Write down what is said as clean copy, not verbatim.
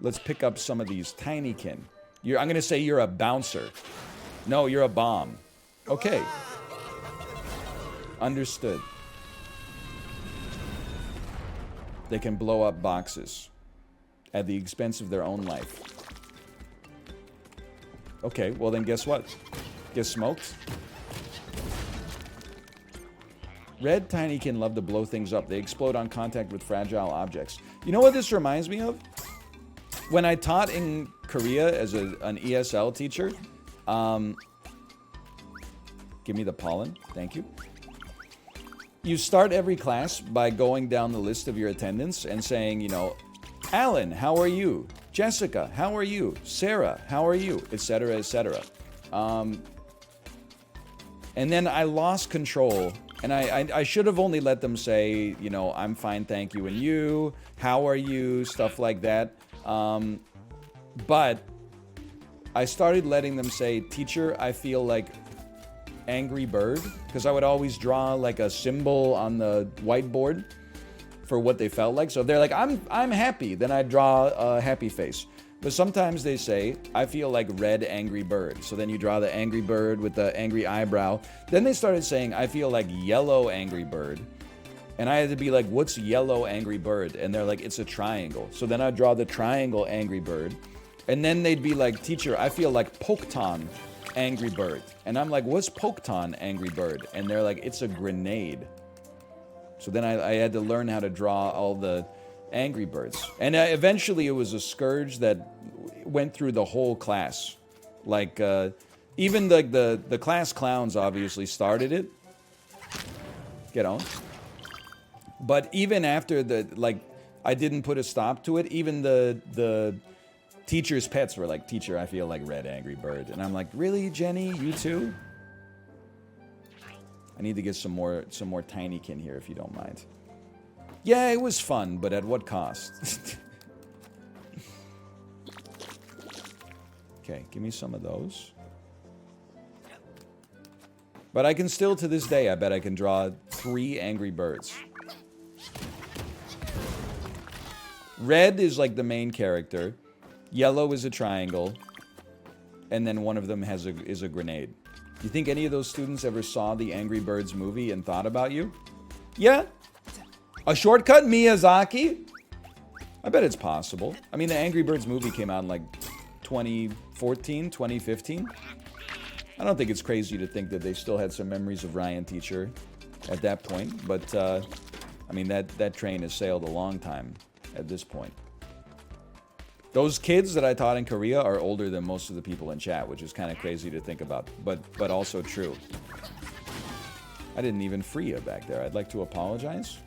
Let's pick up some of these tinykin. I'm gonna say you're a bouncer. No, you're a bomb. Okay. Understood. They can blow up boxes at the expense of their own life. Okay, well then guess what? Get smoked. Red tinykin love to blow things up. They explode on contact with fragile objects. You know what this reminds me of? When I taught in Korea as an ESL teacher, give me the pollen, thank you. You start every class by going down the list of your attendance and saying, you know, Alan, how are you? Jessica, how are you? Sarah, how are you? Etc., etc. And then I lost control, and I should have only let them say, you know, I'm fine, thank you, and you, how are you, stuff like that. But I started letting them say, teacher, I feel like Angry Bird, because I would always draw like a symbol on the whiteboard for what they felt like. So if they're like, I'm happy, then I draw a happy face. But sometimes they say, I feel like red angry bird. So then you draw the angry bird with the angry eyebrow. Then they started saying, I feel like yellow angry bird. And I had to be like, what's yellow angry bird? And they're like, it's a triangle. So then I draw the triangle angry bird. And then they'd be like, teacher, I feel like Pokton angry bird. And I'm like, what's Pokton angry bird? And they're like, it's a grenade. So then I had to learn how to draw all the Angry Birds. And eventually it was a scourge that went through the whole class. Like, even the class clowns obviously started it. Get on. But even after I didn't put a stop to it, even the teacher's pets were like, teacher, I feel like red angry bird. And I'm like, really, Jenny? You too? I need to get some more tinykin here, if you don't mind. Yeah, it was fun, but at what cost? Okay, give me some of those. But I can still, to this day, I bet I can draw 3 Angry Birds. Red is like the main character. Yellow is a triangle. And then one of them is a grenade. You think any of those students ever saw the Angry Birds movie and thought about you? Yeah? A shortcut, Miyazaki? I bet it's possible. I mean, the Angry Birds movie came out in like 2014, 2015. I don't think it's crazy to think that they still had some memories of Ryan Teacher at that point. But, I mean, that train has sailed a long time at this point. Those kids that I taught in Korea are older than most of the people in chat, which is kind of crazy to think about, but also true. I didn't even free you back there. I'd like to apologize.